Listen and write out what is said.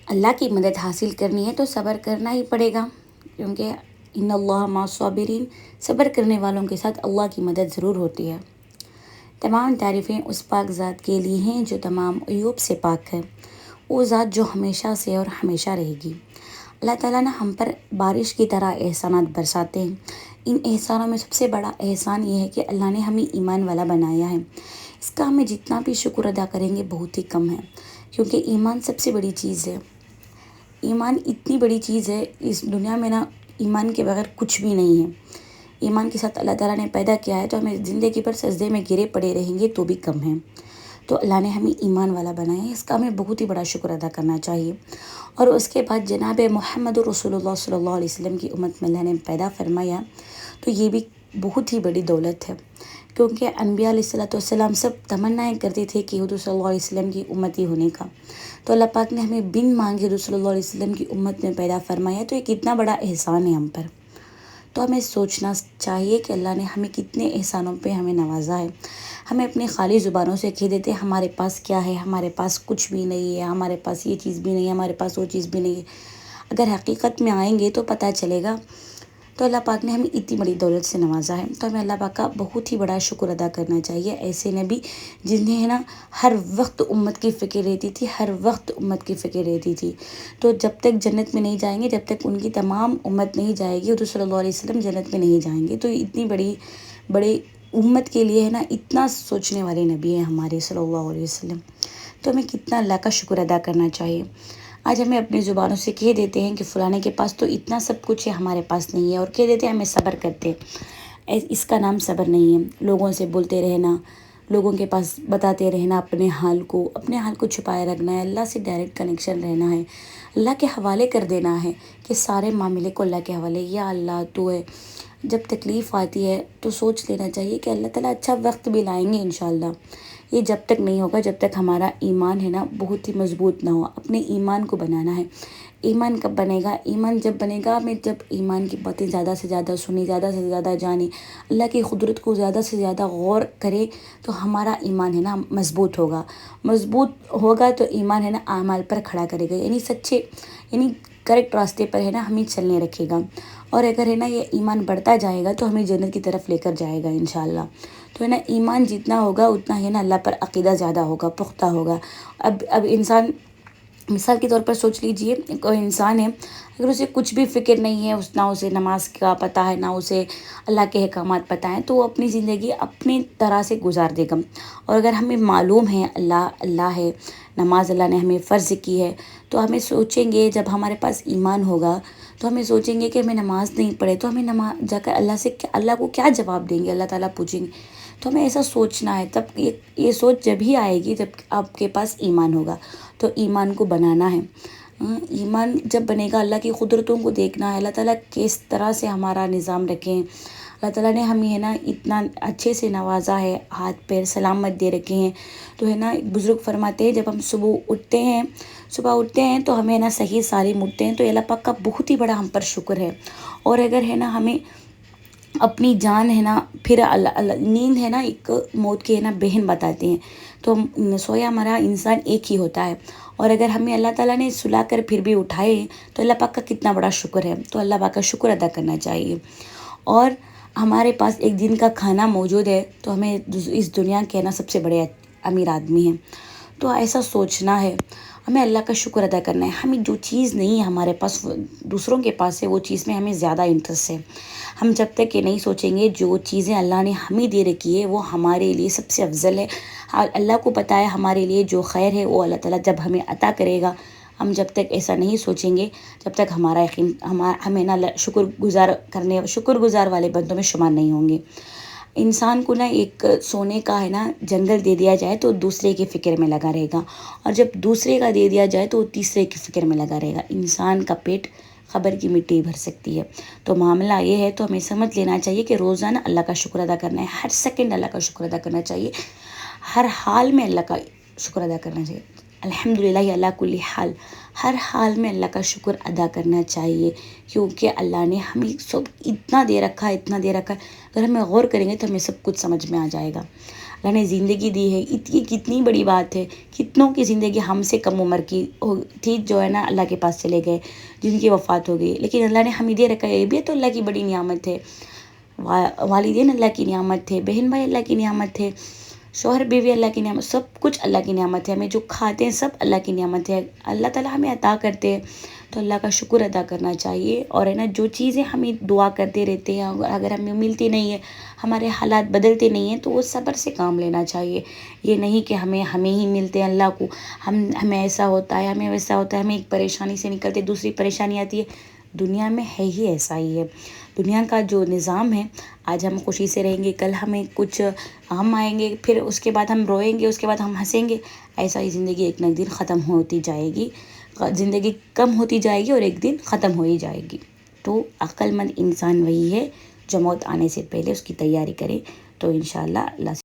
اللہ کی مدد حاصل کرنی ہے تو صبر کرنا ہی پڑے گا، کیونکہ ان اللہ مع الصابرین، صبر کرنے والوں کے ساتھ اللہ کی مدد ضرور ہوتی ہے۔ تمام تعریفیں اس پاک ذات کے لیے ہیں جو تمام عیوب سے پاک ہے، وہ ذات جو ہمیشہ سے اور ہمیشہ رہے گی۔ اللہ تعالیٰ نے ہم پر بارش کی طرح احسانات برساتے ہیں۔ ان احسانوں میں سب سے بڑا احسان یہ ہے کہ اللہ نے ہمیں ایمان والا بنایا ہے۔ اس کا ہمیں جتنا بھی شکر ادا کریں گے بہت ہی کم ہے، کیونکہ ایمان سب سے بڑی چیز ہے۔ ایمان اتنی بڑی چیز ہے اس دنیا میں نا، ایمان کے بغیر کچھ بھی نہیں ہے۔ ایمان کے ساتھ اللہ تعالیٰ نے پیدا کیا ہے تو ہمیں زندگی پر سجدے میں گرے پڑے رہیں گے تو بھی کم ہے۔ تو اللہ نے ہمیں ایمان والا بنایا ہے، اس کا ہمیں بہت ہی بڑا شکر ادا کرنا چاہیے۔ اور اس کے بعد جناب محمد رسول اللہ صلی اللہ علیہ وسلم کی امت میں اللہ نے پیدا فرمایا، تو یہ بھی بہت ہی بڑی دولت ہے، کیونکہ انبیاء علیہ السلام سب تمنائیں کرتے تھے کہ حضور صلی اللہ علیہ وسلم کی امتی ہونے کا، تو اللہ پاک نے ہمیں بن مانگے حضور صلی اللہ علیہ وسلم کی امت میں پیدا فرمایا، تو یہ کتنا بڑا احسان ہے ہم پر۔ تو ہمیں سوچنا چاہیے کہ اللہ نے ہمیں کتنے احسانوں پہ ہمیں نوازا ہے۔ ہمیں اپنی خالی زبانوں سے کہہ دیتے ہمارے پاس کیا ہے، ہمارے پاس کچھ بھی نہیں ہے، ہمارے پاس یہ چیز بھی نہیں ہے، ہمارے پاس وہ چیز بھی نہیں ہے۔ اگر حقیقت میں آئیں گے تو پتہ چلے گا۔ تو اللہ پاک نے ہمیں اتنی بڑی دولت سے نوازا ہے، تو ہمیں اللہ پاک کا بہت ہی بڑا شکر ادا کرنا چاہیے۔ ایسے نبی جنہیں نا ہر وقت امت کی فکر رہتی تھی، ہر وقت امت کی فکر رہتی تھی، تو جب تک جنت میں نہیں جائیں گے، جب تک ان کی تمام امت نہیں جائے گی، حضور صلی اللہ علیہ وسلم جنت میں نہیں جائیں گے۔ تو اتنی بڑی امت کے لیے ہے نا، اتنا سوچنے والے نبی ہیں ہمارے صلی اللہ علیہ وسلم۔ تو ہمیں کتنا اللہ کا شکر ادا کرنا چاہیے۔ آج ہمیں اپنی زبانوں سے کہہ دیتے ہیں کہ فلانے کے پاس تو اتنا سب کچھ ہے، ہمارے پاس نہیں ہے، اور کہہ دیتے ہیں ہمیں صبر کرتے ہیں۔ اس کا نام صبر نہیں ہے۔ لوگوں سے بولتے رہنا، لوگوں کے پاس بتاتے رہنا اپنے حال کو چھپائے رکھنا ہے۔ اللہ سے ڈائریکٹ کنیکشن رہنا ہے، اللہ کے حوالے کر دینا ہے کہ سارے معاملے کو اللہ کے حوالے، یا اللہ تو ہے۔ جب تکلیف آتی ہے تو سوچ لینا چاہیے کہ اللہ تعالیٰ اچھا وقت بھی لائیں گے انشاءاللہ۔ یہ جب تک نہیں ہوگا، جب تک ہمارا ایمان ہے نا بہت ہی مضبوط نہ ہو۔ اپنے ایمان کو بنانا ہے۔ ایمان کب بنے گا؟ ایمان جب بنے گا ہمیں، جب ایمان کی باتیں زیادہ سے زیادہ سنیں، زیادہ سے زیادہ جانیں، اللہ کی قدرت کو زیادہ سے زیادہ غور کریں، تو ہمارا ایمان ہے نا مضبوط ہوگا۔ مضبوط ہوگا تو ایمان ہے نا اعمال پر کھڑا کرے گا، یعنی سچے، یعنی کریکٹ راستے پر ہے نا ہمیں چلنے رکھے گا۔ اور اگر ہے نا یہ ایمان بڑھتا جائے گا تو ہمیں جنت کی طرف لے کر جائے گا انشاءاللہ۔ تو ہے نا ایمان جتنا ہوگا اتنا ہے نا اللہ پر عقیدہ زیادہ ہوگا، پختہ ہوگا۔ اب انسان، مثال کے طور پر سوچ لیجئے، کوئی انسان ہے، اگر اسے کچھ بھی فکر نہیں ہے، نہ اسے نماز کا پتہ ہے، نہ اسے اللہ کے احکامات پتہ ہیں، تو وہ اپنی زندگی اپنی طرح سے گزار دے گا۔ اور اگر ہمیں معلوم ہے اللہ ہے، نماز اللہ نے ہمیں فرض کی ہے، تو ہمیں سوچیں گے، جب ہمارے پاس ایمان ہوگا تو ہمیں سوچیں گے کہ ہمیں نماز نہیں پڑھے تو ہمیں نماز جا کر اللہ کو کیا جواب دیں گے؟ اللہ تعالیٰ پوچھیں گے۔ تو ہمیں ایسا سوچنا ہے، تب یہ سوچ جب ہی آئے گی جب آپ کے پاس ایمان ہوگا۔ تو ایمان کو بنانا ہے۔ ایمان جب بنے گا، اللہ کی قدرتوں کو دیکھنا ہے، اللہ تعالیٰ کس طرح سے ہمارا نظام رکھیں۔ اللہ تعالیٰ نے ہمیں ہے نا اتنا اچھے سے نوازا ہے، ہاتھ پیر سلامت دے رکھے ہیں۔ تو ہے نا بزرگ فرماتے ہیں جب ہم صبح اٹھتے ہیں تو ہمیں نا صحیح سالم اٹھتے ہیں، تو اللہ پاک کا بہت ہی بڑا ہم پر شکر ہے۔ اور اگر ہے نا ہمیں اپنی جان ہے نا، پھر نیند ہے نا ایک موت کی ہے نا بہن بتاتے ہیں، تو سویا مرا انسان ایک ہی ہوتا ہے۔ اور اگر ہمیں اللہ تعالیٰ نے سلا کر پھر بھی اٹھائے تو اللہ پاک کا کتنا بڑا شکر ہے۔ تو اللہ پاک کا شکر ادا کرنا چاہیے۔ اور ہمارے پاس ایک دن کا کھانا موجود ہے تو ہمیں اس دنیا کے نا سب سے بڑے امیر آدمی ہیں۔ تو ایسا سوچنا ہے، ہمیں اللہ کا شکر ادا کرنا ہے۔ ہمیں جو چیز نہیں ہے ہمارے پاس، دوسروں کے پاس ہے، وہ چیز میں ہمیں زیادہ انٹرسٹ ہے۔ ہم جب تک یہ نہیں سوچیں گے جو چیزیں اللہ نے ہمیں دے رکھی ہے وہ ہمارے لیے سب سے افضل ہے، اللہ کو پتہ ہے ہمارے لیے جو خیر ہے وہ اللہ تعالیٰ جب ہمیں عطا کرے گا، ہم جب تک ایسا نہیں سوچیں گے، جب تک ہمارا یقین ہمیں نا شکر گزار والے بندوں میں شمار نہیں ہوں گے۔ انسان کو نا ایک سونے کا ہے نا جنگل دے دیا جائے تو دوسرے کی فکر میں لگا رہے گا، اور جب دوسرے کا دے دیا جائے تو تیسرے کی فکر میں لگا رہے گا۔ انسان کا پیٹ خبر کی مٹی بھر سکتی ہے۔ تو معاملہ یہ ہے، تو ہمیں سمجھ لینا چاہیے کہ روزانہ اللہ کا شکر ادا کرنا ہے، ہر سیکنڈ اللہ کا شکر ادا کرنا چاہیے، ہر حال میں اللہ کا شکر ادا کرنا چاہیے۔ الحمدللہ علی کل حال، ہر حال میں اللہ کا شکر ادا کرنا چاہیے، کیونکہ اللہ نے ہمیں سب اتنا دے رکھا ہے، اتنا دے رکھا ہے۔ اگر ہمیں غور کریں گے تو ہمیں سب کچھ سمجھ میں آ جائے گا۔ اللہ نے زندگی دی ہے، یہ کتنی بڑی بات ہے. کتنوں کی زندگی ہم سے کم عمر کی تھی جو ہے نا اللہ کے پاس چلے گئے، جن کی وفات ہو گئی، لیکن اللہ نے ہمیں دے رکھا ہے. یہ بھی تو اللہ کی بڑی نعمت ہے. والدین اللہ کی نعمت تھے، بہن بھائی اللہ کی نعمت تھے، شوہر بیوی اللہ کی نعمت، سب کچھ اللہ کی نعمت ہے. ہمیں جو کھاتے ہیں سب اللہ کی نعمت ہے. اللہ تعالیٰ ہمیں عطا کرتے ہیں تو اللہ کا شکر ادا کرنا چاہیے. اور ہے نا جو چیزیں ہمیں دعا کرتے رہتے ہیں، اگر ہمیں ملتی نہیں ہے، ہمارے حالات بدلتے نہیں ہیں، تو وہ صبر سے کام لینا چاہیے. یہ نہیں کہ ہمیں ہی ملتے ہیں اللہ کو، ہمیں ایسا ہوتا ہے، ہمیں ویسا ہوتا ہے، ہمیں ایک پریشانی سے نکلتے دوسری پریشانی آتی ہے. دنیا میں ہے ہی ایسا ہی ہے. دنیا کا جو نظام ہے، آج ہم خوشی سے رہیں گے، کل ہمیں کچھ ہم آئیں گے، پھر اس کے بعد ہم روئیں گے، اس کے بعد ہم ہنسیں گے. ایسا ہی زندگی ایک نہ ایک دن ختم ہوتی جائے گی. زندگی کم ہوتی جائے گی اور ایک دن ختم ہو ہی جائے گی. تو عقل مند انسان وہی ہے جو موت آنے سے پہلے اس کی تیاری کرے. تو انشاءاللہ اللہ